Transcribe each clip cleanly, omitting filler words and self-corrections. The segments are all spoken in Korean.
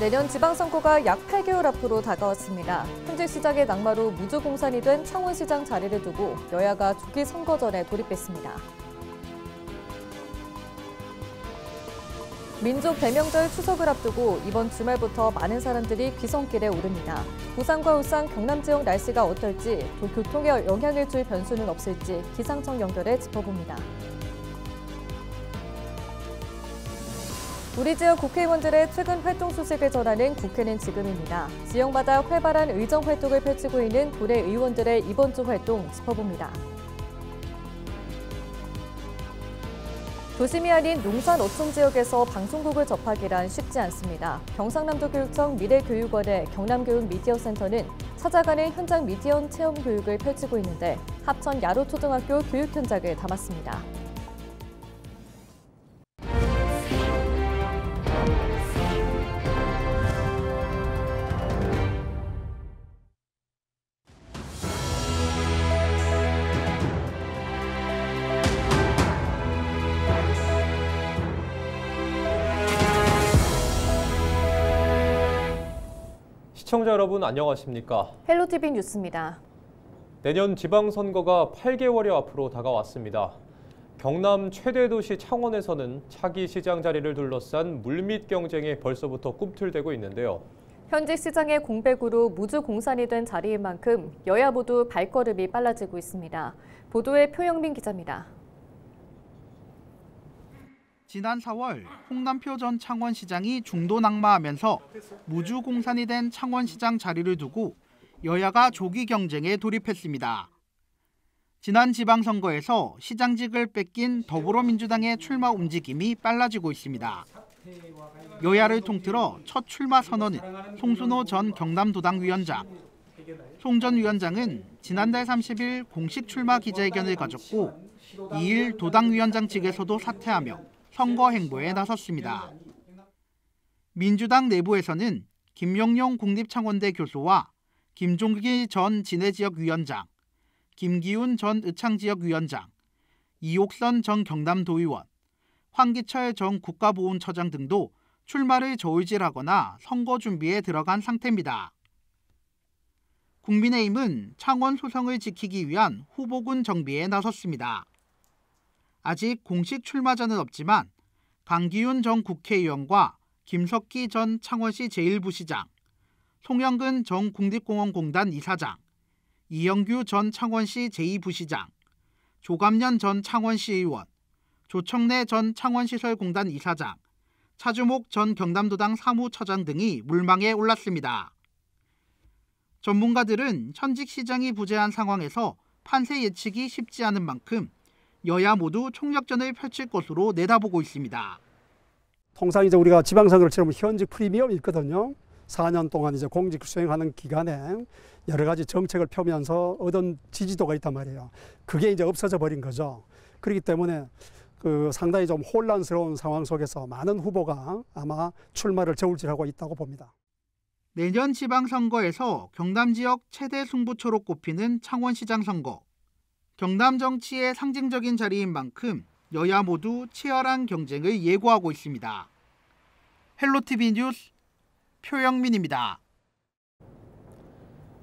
내년 지방선거가 약 8개월 앞으로 다가왔습니다. 현재 시장의 낙마로 무주공산이 된 창원시장 자리를 두고 여야가 조기 선거전에 돌입했습니다. 민족 대명절 추석을 앞두고 이번 주말부터 많은 사람들이 귀성길에 오릅니다. 부산과 울산, 경남 지역 날씨가 어떨지, 또 교통에 영향을 줄 변수는 없을지 기상청 연결해 짚어봅니다. 우리 지역 국회의원들의 최근 활동 소식을 전하는 국회는 지금입니다. 지역마다 활발한 의정 활동을 펼치고 있는 도내 의원들의 이번 주 활동 짚어봅니다. 도심이 아닌 농산 어촌 지역에서 방송국을 접하기란 쉽지 않습니다. 경상남도교육청 미래교육원의 경남교육미디어센터는 찾아가는 현장 미디어 체험 교육을 펼치고 있는데 합천 야로초등학교 교육 현장을 담았습니다. 시청자 여러분 안녕하십니까? 헬로티비 뉴스입니다. 내년 지방선거가 8개월여 앞으로 다가왔습니다. 경남 최대 도시 창원에서는 차기 시장 자리를 둘러싼 물밑 경쟁이 벌써부터 꿈틀대고 있는데요. 현직 시장의 공백으로 무주공산이 된 자리인 만큼 여야 모두 발걸음이 빨라지고 있습니다. 보도에 표영민 기자입니다. 지난 4월 홍남표 전 창원시장이 중도 낙마하면서 무주공산이 된 창원시장 자리를 두고 여야가 조기 경쟁에 돌입했습니다. 지난 지방선거에서 시장직을 뺏긴 더불어민주당의 출마 움직임이 빨라지고 있습니다. 여야를 통틀어 첫 출마 선언은 송순호 전 경남도당 위원장. 송 전 위원장은 지난달 30일 공식 출마 기자회견을 가졌고 2일 도당 위원장 측에서도 사퇴하며 선거 행보에 나섰습니다. 민주당 내부에서는 김용용 국립창원대 교수와 김종기 전 진해지역위원장, 김기훈 전 의창지역위원장, 이옥선 전 경남도의원, 황기철 전 국가보훈처장 등도 출마를 저울질하거나 선거 준비에 들어간 상태입니다. 국민의힘은 창원 소성을 지키기 위한 후보군 정비에 나섰습니다. 아직 공식 출마자는 없지만 강기훈 전 국회의원과 김석기 전 창원시 제1부시장, 송영근 전 국립공원공단 이사장, 이영규 전 창원시 제2부시장, 조감년 전 창원시의원, 조청래 전 창원시설공단 이사장, 차주목 전 경남도당 사무처장 등이 물망에 올랐습니다. 전문가들은 현직 시장이 부재한 상황에서 판세 예측이 쉽지 않은 만큼 여야 모두 총력전을 펼칠 것으로 내다보고 있습니다. 통상 이제 우리가 지방선거를 치르면 현직 프리미엄이 있거든요. 4년 동안 이제 공직 수행하는 기간에 여러 가지 정책을 펴면서 얻은 지지도가 있단 말이에요. 그게 이제 없어져 버린 거죠. 그렇기 때문에 상당히 좀 혼란스러운 상황 속에서 많은 후보가 아마 출마를 저울질하고 있다고 봅니다. 내년 지방선거에서 경남 지역 최대 승부처로 꼽히는 창원시장 선거. 경남 정치의 상징적인 자리인 만큼 여야 모두 치열한 경쟁을 예고하고 있습니다. 헬로티비 뉴스 표영민입니다.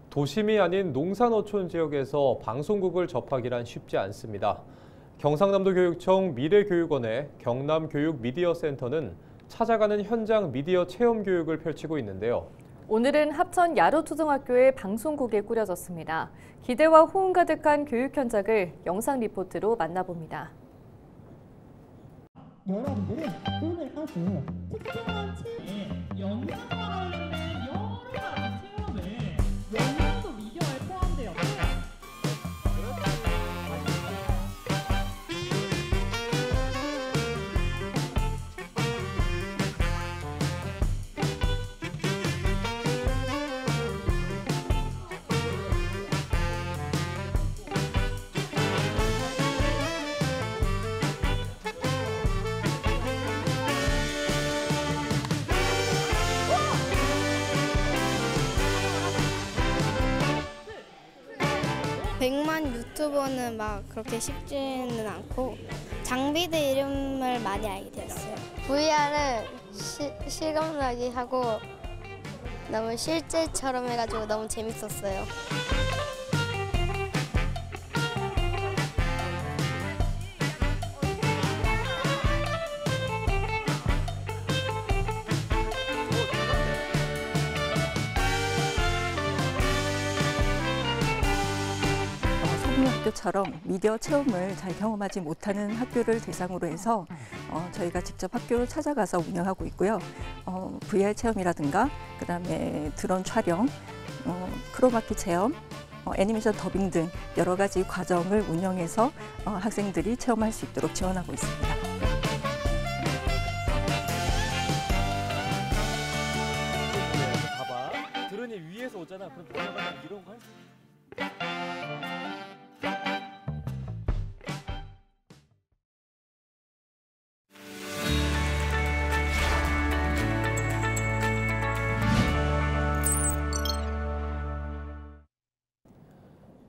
도심이 아닌 농산어촌 지역에서 방송국을 접하기란 쉽지 않습니다. 경상남도교육청 미래교육원의 경남교육미디어센터는 찾아가는 현장 미디어 체험 교육을 펼치고 있는데요. 오늘은 합천 야로초등학교의 방송국이 꾸려졌습니다. 기대와 호응 가득한 교육 현장을 영상 리포트로 만나봅니다. 여러분들은 오늘 아주 특별한 영상과 관련된 여러 가지 체험을 영상도 미디어에 포함되었고 유튜버는 막 그렇게 쉽지는 않고 장비들 이름을 많이 알게 되었어요. VR은 실감나게 하고 너무 실제처럼 해가지고 너무 재밌었어요. 학교처럼 미디어 체험을 잘 경험하지 못하는 학교를 대상으로 해서 저희가 직접 학교를 찾아가서 운영하고 있고요. VR 체험이라든가 그다음에 드론 촬영, 크로마키 체험, 애니메이션 더빙 등 여러 가지 과정을 운영해서 학생들이 체험할 수 있도록 지원하고 있습니다. 봐봐. 드론이 위에서 오잖아. 그럼 내려가면 이런 거 할 수 있어.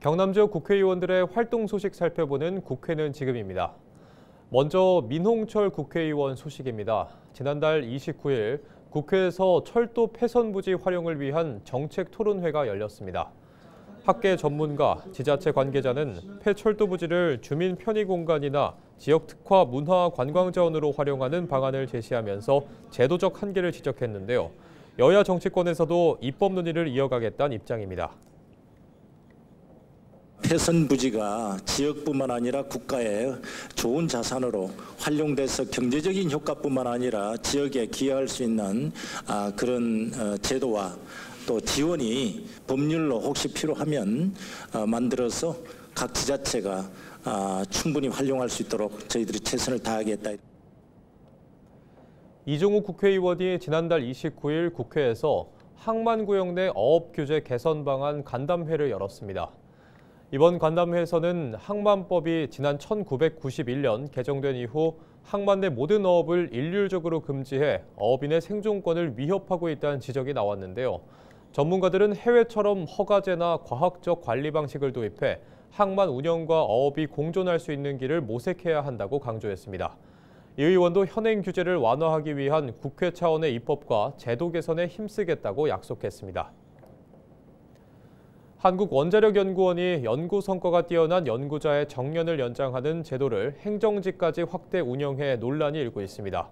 경남 지역 국회의원들의 활동 소식 살펴보는 국회는 지금입니다. 먼저 민홍철 국회의원 소식입니다. 지난달 29일 국회에서 철도 폐선 부지 활용을 위한 정책 토론회가 열렸습니다. 학계 전문가, 지자체 관계자는 폐철도 부지를 주민 편의 공간이나 지역 특화 문화 관광 자원으로 활용하는 방안을 제시하면서 제도적 한계를 지적했는데요. 여야 정치권에서도 입법 논의를 이어가겠다는 입장입니다. 폐선 부지가 지역뿐만 아니라 국가의 좋은 자산으로 활용돼서 경제적인 효과뿐만 아니라 지역에 기여할 수 있는 그런 제도와 또 지원이 법률로 혹시 필요하면 만들어서 각 지자체가 충분히 활용할 수 있도록 저희들이 최선을 다하겠다. 이종욱 국회의원이 지난달 29일 국회에서 항만구역 내 어업규제 개선 방안 간담회를 열었습니다. 이번 간담회에서는 항만법이 지난 1991년 개정된 이후 항만 내 모든 어업을 일률적으로 금지해 어업인의 생존권을 위협하고 있다는 지적이 나왔는데요. 전문가들은 해외처럼 허가제나 과학적 관리 방식을 도입해 항만 운영과 어업이 공존할 수 있는 길을 모색해야 한다고 강조했습니다. 이 의원도 현행 규제를 완화하기 위한 국회 차원의 입법과 제도 개선에 힘쓰겠다고 약속했습니다. 한국원자력연구원이 연구 성과가 뛰어난 연구자의 정년을 연장하는 제도를 행정직까지 확대 운영해 논란이 일고 있습니다.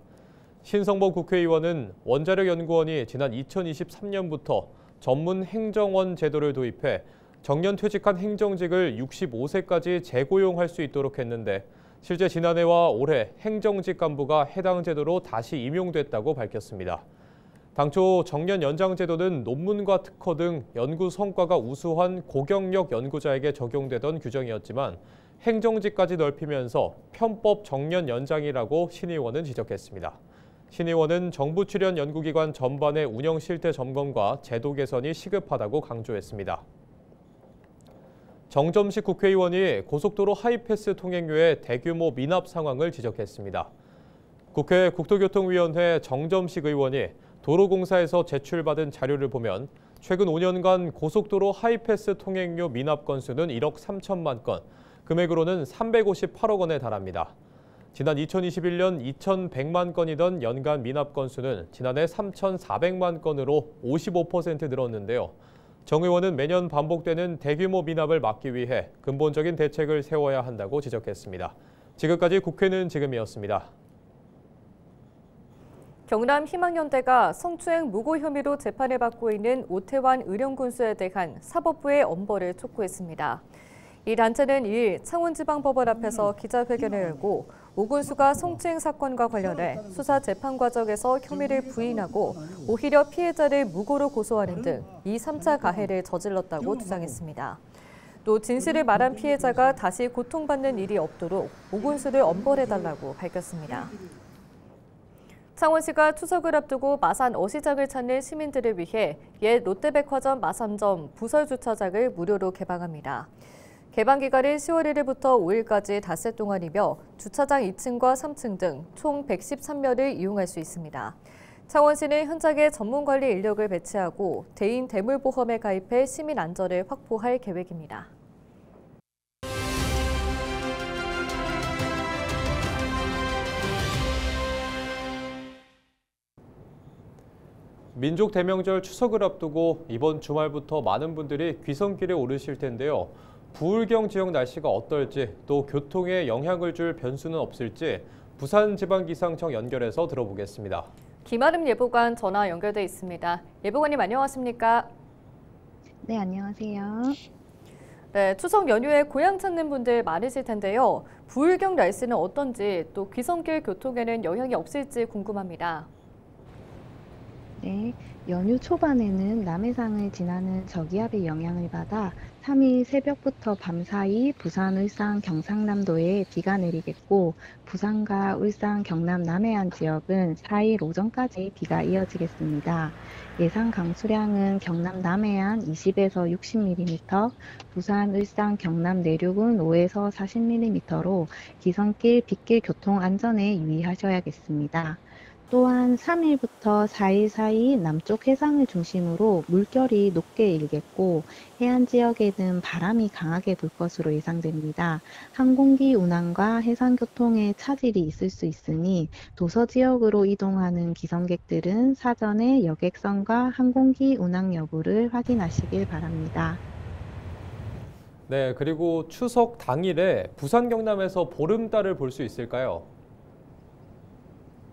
신성범 국회의원은 원자력연구원이 지난 2023년부터 전문 행정원 제도를 도입해 정년 퇴직한 행정직을 65세까지 재고용할 수 있도록 했는데 실제 지난해와 올해 행정직 간부가 해당 제도로 다시 임용됐다고 밝혔습니다. 당초 정년 연장 제도는 논문과 특허 등 연구 성과가 우수한 고경력 연구자에게 적용되던 규정이었지만 행정직까지 넓히면서 편법 정년 연장이라고 신 의원은 지적했습니다. 신 의원은 정부 출연 연구기관 전반의 운영 실태 점검과 제도 개선이 시급하다고 강조했습니다. 정점식 국회의원이 고속도로 하이패스 통행료의 대규모 미납 상황을 지적했습니다. 국회 국토교통위원회 정점식 의원이 도로공사에서 제출받은 자료를 보면 최근 5년간 고속도로 하이패스 통행료 미납 건수는 1억 3천만 건, 금액으로는 358억 원에 달합니다. 지난 2021년 2,100만 건이던 연간 미납 건수는 지난해 3,400만 건으로 55% 늘었는데요. 정 의원은 매년 반복되는 대규모 미납을 막기 위해 근본적인 대책을 세워야 한다고 지적했습니다. 지금까지 국회는 지금이었습니다. 경남 희망연대가 성추행 무고 혐의로 재판을 받고 있는 오태환 의령군수에 대한 사법부의 엄벌을 촉구했습니다. 이 단체는 2일 창원지방법원 앞에서 기자회견을 열고 오 군수가 성추행 사건과 관련해 수사 재판 과정에서 혐의를 부인하고 오히려 피해자를 무고로 고소하는 등 2, 3차 가해를 저질렀다고 주장했습니다. 또 진실을 말한 피해자가 다시 고통받는 일이 없도록 오 군수를 엄벌해달라고 밝혔습니다. 창원시가 추석을 앞두고 마산 어시장을 찾는 시민들을 위해 옛 롯데백화점 마산점 부설 주차장을 무료로 개방합니다. 개방 기간은 10월 1일부터 5일까지 닷새 동안이며 주차장 2층과 3층 등 총 113면을 이용할 수 있습니다. 창원시는 현장에 전문관리 인력을 배치하고 대인 대물보험에 가입해 시민 안전을 확보할 계획입니다. 민족 대명절 추석을 앞두고 이번 주말부터 많은 분들이 귀성길에 오르실 텐데요. 부울경 지역 날씨가 어떨지 또 교통에 영향을 줄 변수는 없을지 부산지방기상청 연결해서 들어보겠습니다. 김아름 예보관 전화 연결돼 있습니다. 예보관님 안녕하십니까? 네, 안녕하세요. 네, 추석 연휴에 고향 찾는 분들 많으실 텐데요. 부울경 날씨는 어떤지 또 귀성길 교통에는 영향이 없을지 궁금합니다. 네, 연휴 초반에는 남해상을 지나는 저기압의 영향을 받아 3일 새벽부터 밤 사이 부산, 울산, 경상남도에 비가 내리겠고 부산과 울산, 경남 남해안 지역은 4일 오전까지 비가 이어지겠습니다. 예상 강수량은 경남 남해안 20에서 60mm, 부산, 울산, 경남 내륙은 5에서 40mm로 기성길, 빗길 교통 안전에 유의하셔야겠습니다. 또한 3일부터 4일 사이 남쪽 해상을 중심으로 물결이 높게 일겠고 해안 지역에는 바람이 강하게 불 것으로 예상됩니다. 항공기 운항과 해상교통에 차질이 있을 수 있으니 도서 지역으로 이동하는 기성객들은 사전에 여객선과 항공기 운항 여부를 확인하시길 바랍니다. 네, 그리고 추석 당일에 부산 경남에서 보름달을 볼 수 있을까요?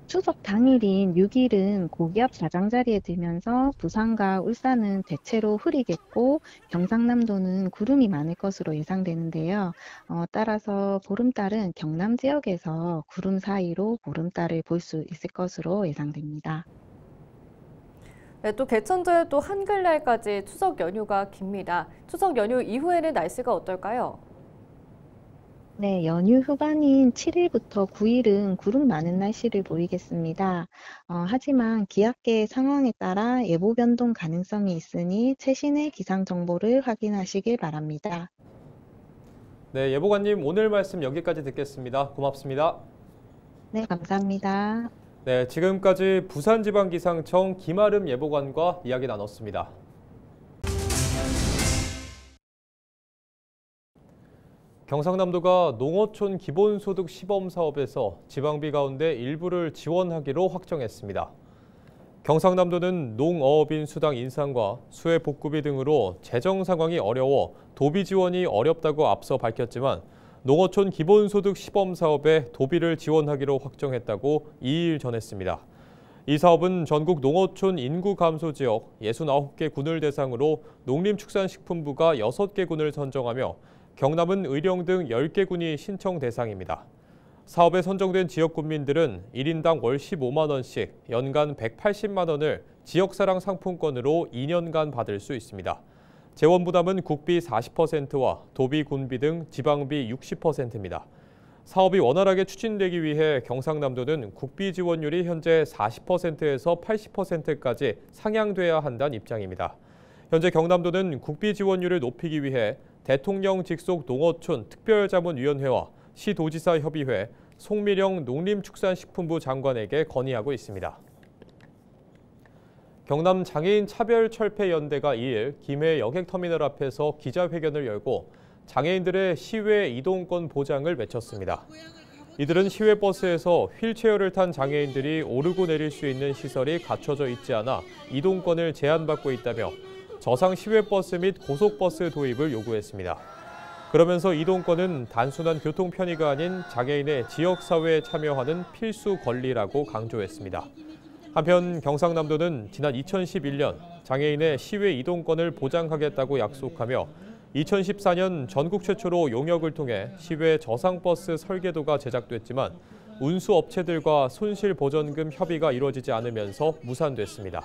추석 당일인 6일은 고기압 가장자리에 들면서 부산과 울산은 대체로 흐리겠고 경상남도는 구름이 많을 것으로 예상되는데요. 따라서 보름달은 경남 지역에서 구름 사이로 보름달을 볼 수 있을 것으로 예상됩니다. 네, 또 개천절 또 한글날까지 추석 연휴가 깁니다. 추석 연휴 이후에는 날씨가 어떨까요? 네, 연휴 후반인 7일부터 9일은 구름 많은 날씨를 보이겠습니다. 하지만 기압계 상황에 따라 예보 변동 가능성이 있으니 최신의 기상 정보를 확인하시길 바랍니다. 네, 예보관님 오늘 말씀 여기까지 듣겠습니다. 고맙습니다. 네, 감사합니다. 네, 지금까지 부산지방기상청 김아름 예보관과 이야기 나눴습니다. 경상남도가 농어촌 기본소득 시범 사업에서 지방비 가운데 일부를 지원하기로 확정했습니다. 경상남도는 농어업인 수당 인상과 수해 복구비 등으로 재정 상황이 어려워 도비 지원이 어렵다고 앞서 밝혔지만 농어촌 기본소득 시범 사업에 도비를 지원하기로 확정했다고 2일 전했습니다. 이 사업은 전국 농어촌 인구 감소 지역 69개 군을 대상으로 농림축산식품부가 6개 군을 선정하며 경남은 의령 등 10개 군이 신청 대상입니다. 사업에 선정된 지역 군민들은 1인당 월 15만 원씩 연간 180만 원을 지역사랑 상품권으로 2년간 받을 수 있습니다. 재원 부담은 국비 40%와 도비, 군비 등 지방비 60%입니다. 사업이 원활하게 추진되기 위해 경상남도는 국비 지원율이 현재 40%에서 80%까지 상향돼야 한다는 입장입니다. 현재 경남도는 국비 지원율을 높이기 위해 대통령 직속 농어촌 특별자문위원회와 시도지사 협의회, 송미령 농림축산식품부 장관에게 건의하고 있습니다. 경남 장애인 차별철폐연대가 2일 김해 여객터미널 앞에서 기자회견을 열고 장애인들의 시외 이동권 보장을 외쳤습니다. 이들은 시외버스에서 휠체어를 탄 장애인들이 오르고 내릴 수 있는 시설이 갖춰져 있지 않아 이동권을 제한받고 있다며 저상 시외버스 및 고속버스 도입을 요구했습니다. 그러면서 이동권은 단순한 교통 편의가 아닌 장애인의 지역사회에 참여하는 필수 권리라고 강조했습니다. 한편 경상남도는 지난 2011년 장애인의 시외 이동권을 보장하겠다고 약속하며 2014년 전국 최초로 용역을 통해 시외 저상버스 설계도가 제작됐지만 운수업체들과 손실보전금 협의가 이루어지지 않으면서 무산됐습니다.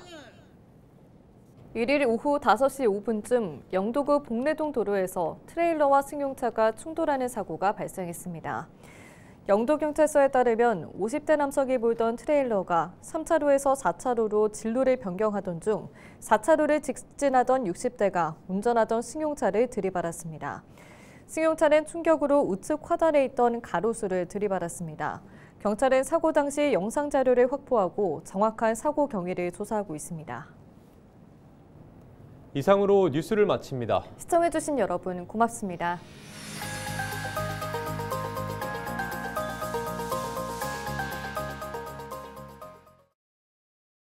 1일 오후 5시 5분쯤 영도구 복내동 도로에서 트레일러와 승용차가 충돌하는 사고가 발생했습니다. 영도경찰서에 따르면 50대 남성이 몰던 트레일러가 3차로에서 4차로로 진로를 변경하던 중 4차로를 직진하던 60대가 운전하던 승용차를 들이받았습니다. 승용차는 충격으로 우측 화단에 있던 가로수를 들이받았습니다. 경찰은 사고 당시 영상 자료를 확보하고 정확한 사고 경위를 조사하고 있습니다. 이상으로 뉴스를 마칩니다. 시청해주신 여러분 고맙습니다.